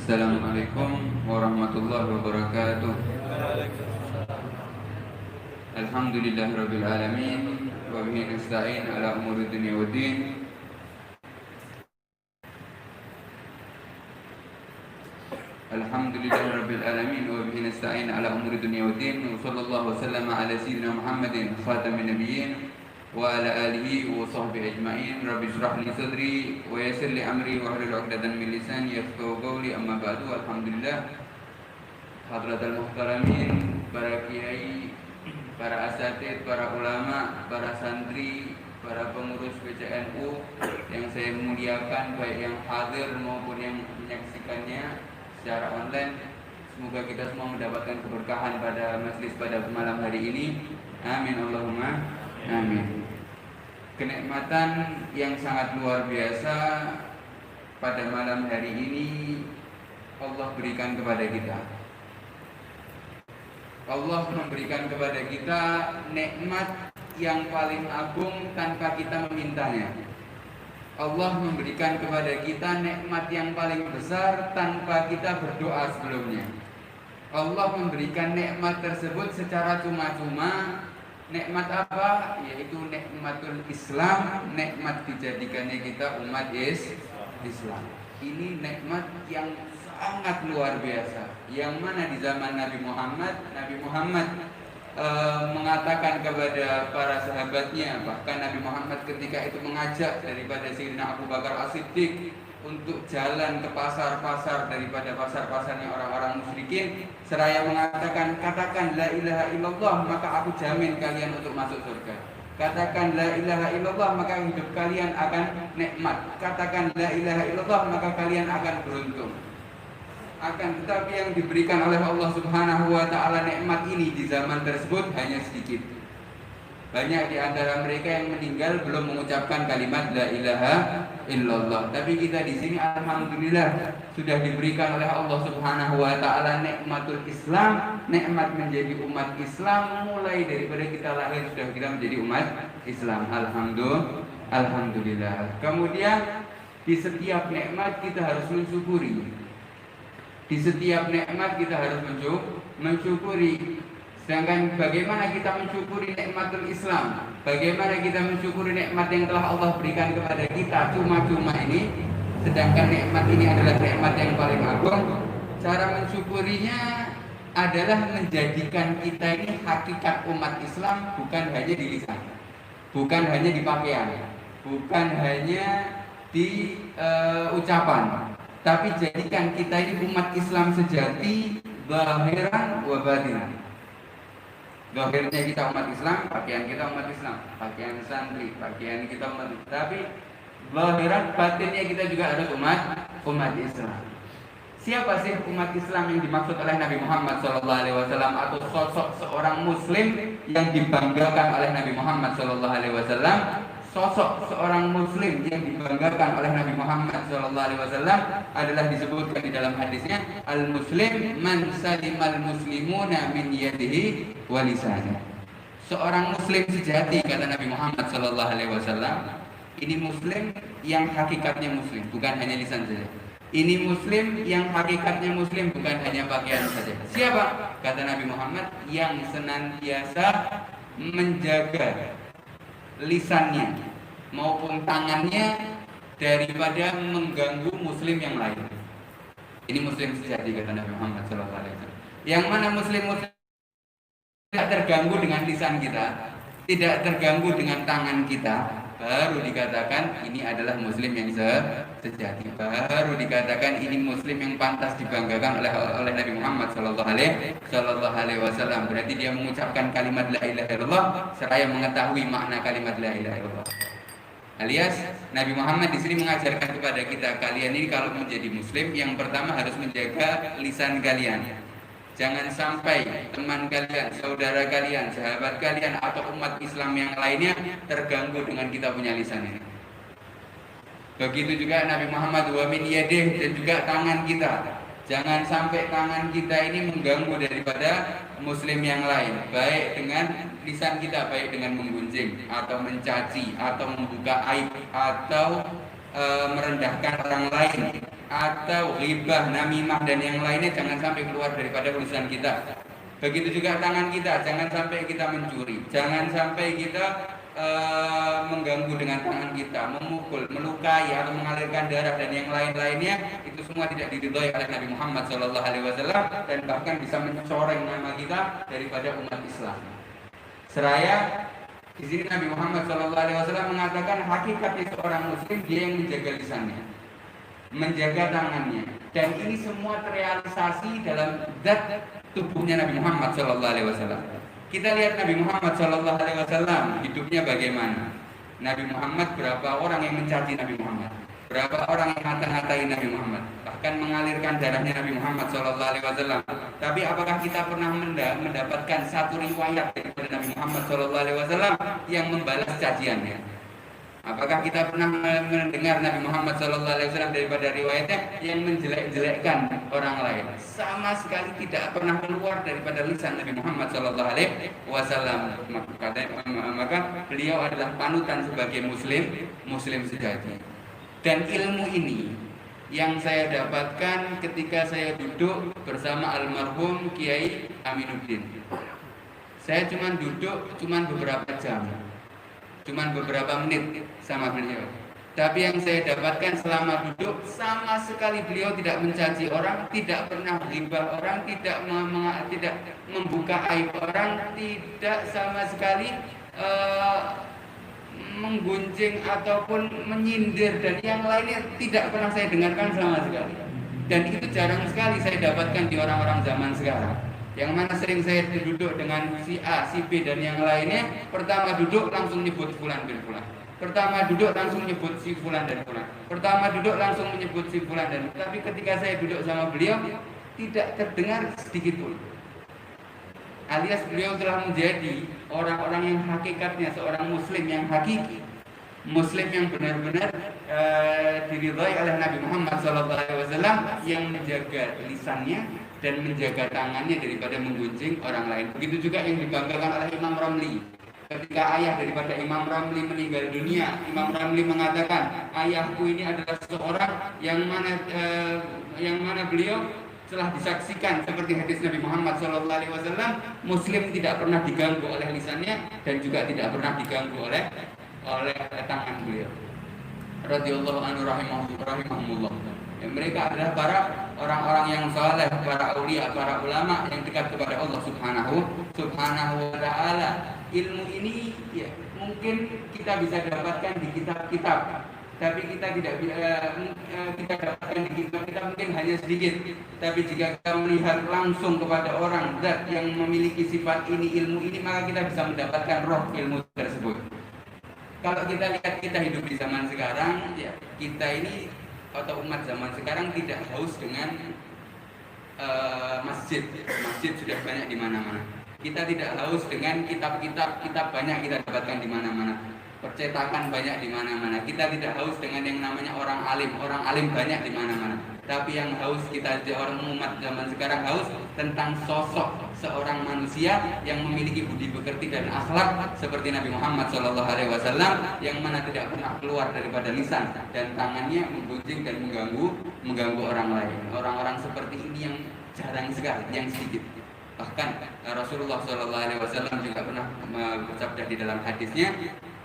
Assalamualaikum warahmatullahi wabarakatuh. Alhamdulillahirabbil alamin wa bihi nasta'in ala umuri dunya waddin. Alhamdulillahirabbil alamin wa bihi nasta'in ala umuri dunya waddin. Wa sallallahu wasallama ala sayyidina Muhammadin khatamin nabiyyin wa ala alihi wa sahbihi ajma'in. Rabbi shrah li sadri wa yassir li amri wa hlul 'uqdatam min lisani yafqahu qawli. Amma ba'du. Alhamdulillah, hadratul muhtaramin, para kiai, para asatidz, para ulama, para santri, para pengurus PCNU yang saya muliakan, baik yang hadir maupun yang menyaksikannya secara online. Semoga kita semua mendapatkan keberkahan pada majelis pada malam hari ini. Amin Allahumma amin. Kenikmatan yang sangat luar biasa pada malam hari ini Allah berikan kepada kita. Allah memberikan kepada kita nikmat yang paling agung tanpa kita memintanya. Allah memberikan kepada kita nikmat yang paling besar tanpa kita berdoa sebelumnya. Allah memberikan nikmat tersebut secara cuma-cuma. Nikmat apa? Yaitu nikmatul Islam, nikmat dijadikannya kita umat Islam. Ini nikmat yang sangat luar biasa, yang mana di zaman Nabi Muhammad mengatakan kepada para sahabatnya, bahkan Nabi Muhammad ketika itu mengajak daripada Sayyidina Abu Bakar As-Siddiq untuk jalan ke pasar-pasar daripada pasar-pasarnya orang-orang musyrikin, seraya mengatakan, katakan la ilaha illallah maka aku jamin kalian untuk masuk surga. Katakan la ilaha illallah maka hidup kalian akan nikmat. Katakan la ilaha illallah maka kalian akan beruntung. Akan tetapi yang diberikan oleh Allah Subhanahu wa taala nikmat ini di zaman tersebut hanya sedikit. Banyak di antara mereka yang meninggal belum mengucapkan kalimat la ilaha illallah. Tapi kita di sini alhamdulillah sudah diberikan oleh Allah Subhanahu wa taala nikmatul Islam, nikmat menjadi umat Islam. Mulai daripada kita lahir sudah kita menjadi umat Islam. Alhamdulillah. Kemudian di setiap nikmat kita harus mensyukuri. Di setiap nikmat kita harus mensyukuri. Sedangkan bagaimana kita mensyukuri nikmatul Islam? Bagaimana kita mensyukuri nikmat yang telah Allah berikan kepada kita cuma-cuma ini? Sedangkan nikmat ini adalah nikmat yang paling agung. Cara mensyukurinya adalah menjadikan kita ini hakikat umat Islam, bukan hanya di lisan, bukan hanya di pakaian, bukan hanya di ucapan, tapi jadikan kita ini umat Islam sejati, zahiran wa batinan. Zahirnya kita umat Islam, pakaian kita umat Islam, pakaian santri, pakaian kita umat Islam. Tapi zahiran, batinnya kita juga harus umat Islam. Siapa sih umat Islam yang dimaksud oleh Nabi Muhammad SAW, atau sosok seorang Muslim yang dibanggakan oleh Nabi Muhammad SAW? Sosok seorang Muslim yang dibanggakan oleh Nabi Muhammad SAW adalah disebutkan di dalam hadisnya, al-Muslim man salimal muslimuna min yadihi wa lisanihi. Seorang Muslim sejati, kata Nabi Muhammad SAW, ini Muslim yang hakikatnya Muslim, bukan hanya lisan saja. Ini Muslim yang hakikatnya Muslim, bukan hanya pakaian saja. Siapa? Kata Nabi Muhammad, yang senantiasa menjaga lisannya maupun tangannya daripada mengganggu Muslim yang lain. Ini Muslim sejati, kata Nabi Muhammad SAW. Yang mana Muslim tidak terganggu dengan lisan kita, tidak terganggu dengan tangan kita, baru dikatakan ini adalah Muslim yang sejati. Baru dikatakan ini Muslim yang pantas dibanggakan oleh Nabi Muhammad Sallallahu Alaihi Wasallam. Berarti dia mengucapkan kalimat la ilaha illallah seraya mengetahui makna kalimat la ilaha illallah. Alias Nabi Muhammad di sini mengajarkan kepada kita, kalian ini kalau menjadi Muslim, yang pertama harus menjaga lisan kalian. Jangan sampai teman kalian, saudara kalian, sahabat kalian, atau umat Islam yang lainnya terganggu dengan kita punya lisan ini. Begitu juga Nabi Muhammad wa min yadih, dan juga tangan kita. Jangan sampai tangan kita ini mengganggu daripada Muslim yang lain, baik dengan lisan kita, baik dengan menggunjing atau mencaci atau membuka aib atau merendahkan orang lain. atau ghibah, namimah dan yang lainnya jangan sampai keluar daripada lisan kita. Begitu juga tangan kita, jangan sampai kita mencuri, jangan sampai kita mengganggu dengan tangan kita, memukul, melukai atau mengalirkan darah dan yang lain-lainnya. Itu semua tidak diridhoi oleh Nabi Muhammad SAW dan bahkan bisa mencoreng nama kita daripada umat Islam. Seraya di sini Nabi Muhammad SAW mengatakan hakikatnya seorang muslim dia yang menjaga lisannya, menjaga tangannya, dan ini semua terrealisasi dalam zat tubuhnya Nabi Muhammad SAW. Kita lihat Nabi Muhammad SAW hidupnya bagaimana. Nabi Muhammad, berapa orang yang mencaci Nabi Muhammad, berapa orang yang ngata-ngatain Nabi Muhammad, bahkan mengalirkan darahnya Nabi Muhammad SAW. Tapi apakah kita pernah mendapatkan satu riwayat dari Nabi Muhammad SAW yang membalas caciannya? Apakah kita pernah mendengar Nabi Muhammad SAW daripada riwayatnya yang menjelek-jelekkan orang lain? Sama sekali tidak pernah keluar daripada lisan Nabi Muhammad SAW. Maka beliau adalah panutan sebagai muslim sejati. Dan ilmu ini yang saya dapatkan ketika saya duduk bersama almarhum Kiai Aminuddin. Saya duduk beberapa jam, beberapa menit sama beliau. Tapi yang saya dapatkan selama duduk, sama sekali beliau tidak mencaci orang, tidak pernah ghibah orang, tidak membuka aib orang, tidak sama sekali menggunjing ataupun menyindir dan yang lainnya tidak pernah saya dengarkan sama sekali. Dan itu jarang sekali saya dapatkan di orang-orang zaman sekarang. Yang mana sering saya duduk dengan si A, si B dan yang lainnya, pertama duduk langsung nyebut fulan bin fulan. Pertama duduk langsung nyebut si fulan dan fulan. Pertama duduk langsung menyebut si fulan dan fulan. Tapi ketika saya duduk sama beliau, tidak terdengar sedikit pun. Alias beliau telah menjadi orang-orang yang hakikatnya seorang muslim yang hakiki, muslim yang benar-benar diridhai oleh Nabi Muhammad SAW, yang menjaga lisannya dan menjaga tangannya daripada menggunjing orang lain. Begitu juga yang dibanggakan oleh Imam Ramli. Ketika ayah daripada Imam Ramli meninggal dunia, Imam Ramli mengatakan, ayahku ini adalah seseorang yang mana beliau telah disaksikan seperti hadis Nabi Muhammad SAW, muslim tidak pernah diganggu oleh lisannya dan juga tidak pernah diganggu oleh tangan beliau. Radhiyallahu anhu rahimahumullah. Mereka adalah para orang-orang yang saleh, para aulia, para ulama yang dekat kepada Allah Subhanahu wa taala. Ilmu ini ya, mungkin kita bisa dapatkan di kitab-kitab, tapi kita tidak kita dapatkan di kitab-kitab mungkin hanya sedikit. Tapi jika kita melihat langsung kepada orang zat yang memiliki sifat ini, ilmu ini, maka kita bisa mendapatkan roh ilmu tersebut. Kalau kita lihat kita hidup di zaman sekarang, ya kita ini atau umat zaman sekarang tidak haus dengan masjid. Masjid sudah banyak di mana-mana. Kita tidak haus dengan kitab banyak kita dapatkan di mana-mana. Percetakan banyak di mana-mana. Kita tidak haus dengan yang namanya orang alim banyak di mana-mana. Tapi yang haus kita orang umat zaman sekarang haus tentang sosok seorang manusia yang memiliki budi pekerti dan akhlak seperti Nabi Muhammad SAW, yang mana tidak pernah keluar daripada lisan dan tangannya menggunjing dan mengganggu orang lain. Orang-orang seperti ini yang jarang sekali, yang sedikit. Bahkan Rasulullah SAW juga pernah bersabda di dalam hadisnya,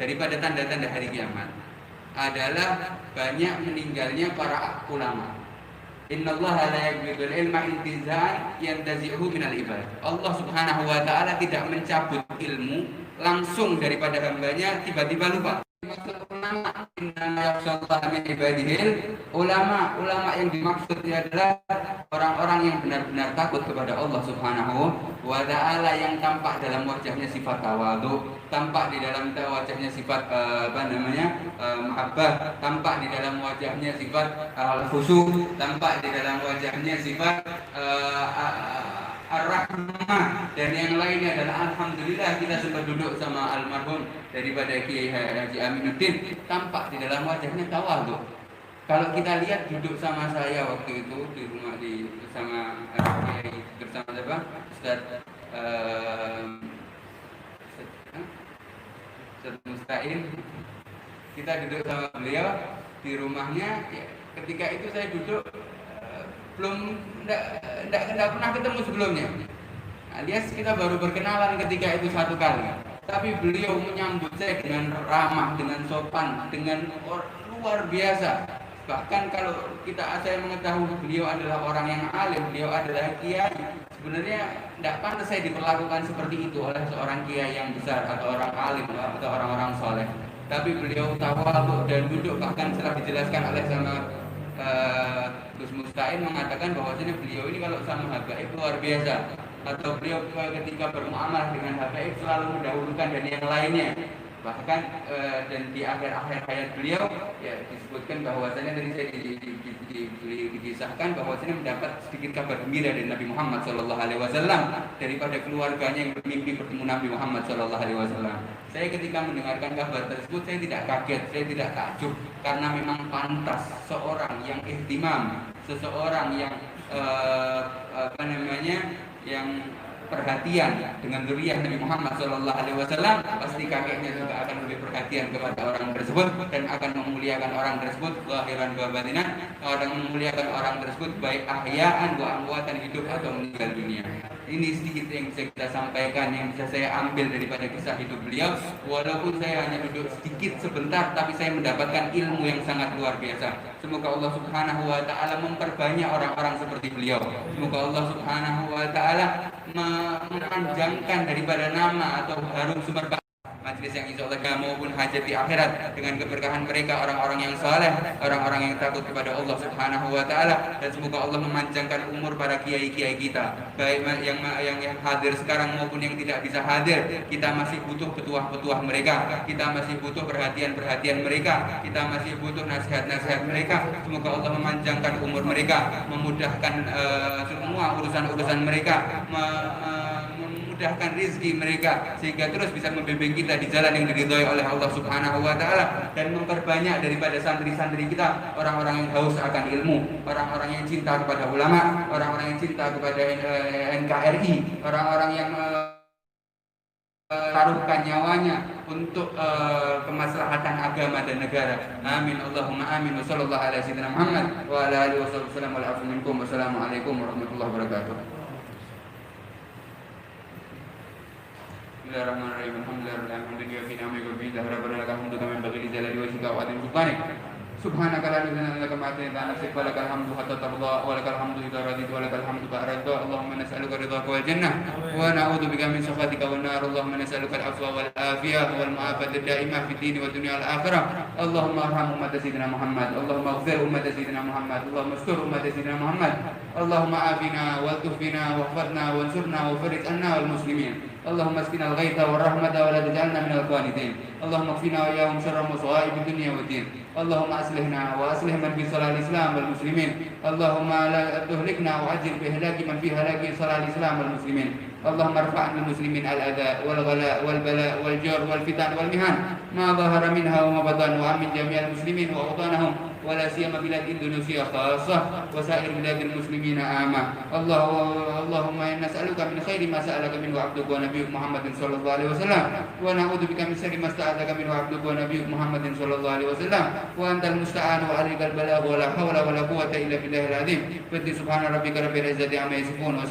daripada tanda-tanda hari kiamat adalah banyak meninggalnya para ulama. Innallaha la yaqbidul ilma intiza'an yantazi'uhu minal ibad. Allah Subhanahu wa taala tidak mencabut ilmu langsung daripada hambanya tiba-tiba lupa. Ulama ulama yang dimaksudnya adalah orang-orang yang benar-benar takut kepada Allah Subhanahu wa taala, yang tampak dalam wajahnya sifat tawadhu, tampak di dalam wajahnya sifat mahabbah, tampak di dalam wajahnya sifat khusyuk, tampak di dalam wajahnya sifat ar-rahmah dan yang lainnya. Dan alhamdulillah kita sempat duduk sama almarhum daripada Kiai Haji Aminuddin, tampak di dalam wajahnya tawadhu. Kalau kita lihat duduk sama saya waktu itu di rumah bersama Kiai, bersama siapa? Ustaz Musta'in, kita duduk sama beliau di rumahnya ya, ketika itu saya duduk belum tidak pernah ketemu sebelumnya, alias kita baru berkenalan ketika itu satu kali. Tapi beliau menyambut saya dengan ramah, dengan sopan, dengan luar biasa. Bahkan kalau saya mengetahui beliau adalah orang yang alim, beliau adalah kiai, sebenarnya tidak pantas saya diperlakukan seperti itu oleh seorang kiai yang besar atau orang alim atau orang-orang soleh. Tapi beliau tawadhu dan duduk, bahkan setelah dijelaskan oleh sama Gus Mustain mengatakan bahwasanya beliau ini kalau sama habaib luar biasa, atau beliau ketika bermuamalah dengan habaib selalu mendahulukan dari yang lainnya. Bahkan dan di akhir-akhir hayat beliau ya disebutkan bahwasanya dari saya dikisahkan bahwasanya mendapat sedikit kabar gembira dari Nabi Muhammad SAW daripada keluarganya yang bermimpi bertemu Nabi Muhammad SAW. Saya ketika mendengarkan kabar tersebut saya tidak kaget, saya tidak takjub, karena memang pantas seorang yang ihtimam, seseorang yang yang perhatian dengan zuriyah Nabi Muhammad SAW, pasti kakeknya juga akan lebih perhatian kepada orang tersebut dan akan memuliakan orang tersebut zahiran wa batinan, akan memuliakan orang tersebut baik ahya'an wa amwatan, hidup atau meninggal dunia. Ini sedikit yang bisa kita sampaikan, yang bisa saya ambil daripada kisah hidup beliau. Walaupun saya hanya duduk sedikit sebentar, tapi saya mendapatkan ilmu yang sangat luar biasa. Semoga Allah Subhanahu wa ta'ala memperbanyak orang-orang seperti beliau. Semoga Allah Subhanahu wa ta'ala memanjangkan daripada nama atau harum sumber majelis yang insya Allah maupun hajat di akhirat dengan keberkahan mereka, orang-orang yang saleh, orang-orang yang takut kepada Allah Subhanahu wa ta'ala. Dan semoga Allah memanjangkan umur para kiai-kiai kita, baik yang hadir sekarang maupun yang tidak bisa hadir. Kita masih butuh petuah-petuah mereka, kita masih butuh perhatian-perhatian mereka, kita masih butuh nasihat-nasihat mereka. Semoga Allah memanjangkan umur mereka, memudahkan semua urusan-urusan mereka, memudahkan rezeki mereka, sehingga terus bisa membimbing kita di jalan yang diridhoi oleh Allah Subhanahu wa ta'ala, dan memperbanyak daripada santri-santri kita orang-orang yang haus akan ilmu, orang-orang yang cinta kepada ulama, orang-orang yang cinta kepada NKRI, orang-orang yang taruhkan nyawanya untuk kemaslahatan agama dan negara. Amin Allahumma amin. Wassallallahu ala sayyidina Muhammad wa ala alihi wasallam. Wassalamualaikum warahmatullahi wabarakatuh. Bismillahirrahmanirrahim. Alhamdulillah fi ni'ami wa bihi rabbana lakal hamdu kama yanbaghi li jalali wajhika wa 'azimi sultanik. Subhanaka la ilaha illa anta kama atayna nafsik wa lakal hamdu hatta tarda wa lakal hamdu idza radita wa lakal hamdu ba'da ridha. Allahumma nas'aluka ridhaka wal jannah wa na'udzu bika min sakhatika wan nar. Allahumma nas'aluka al-'afwa wal afiyah wal mu'afata ad-da'imah fid din wa dunya wal akhirah. Allahumma arham ummat sayyidina Muhammad. Allahumma ighfir ummat sayyidina Muhammad. Allahumma astur ummat sayyidina Muhammad. Allahumma afina wa tufina wa ihfadna wa ansurna wa farij anna wal muslimin. Allahumma askina al-ghaitha wa rahmata wa la taj'alna min al-qanitin. Allahumma kfina wa iyahum syarra masa'ib ad-dunya wa din. Allahumma aslihna wa aslih man fi salal islam wal muslimin. Allahumma la tuhlikna wa ajil bi halaki man fi halaki salal islam wal muslimin. Allahumma arfa' 'anil muslimin al-adha wal ghala wal bala wal jur wal fitan wal mihan ma dhahara minha wa ma batan, wa amin jami'al muslimin wa awtanahum ولا سيما بلاد إندونيسيا خاصة وسائر بلاد المسلمين عامة. اللهم إنا نسألك من خير ما سألك منه عبدك ونبيك محمد صلى الله عليه وسلم ونعوذ بك من شر ما استعاذك منه عبدك ونبيك محمد صلى الله عليه وسلم وأنت المستعان وعليك البلاغ ولا حول ولا قوة إلا بالله العظيم. سبحان ربك رب العزة عما يصفون.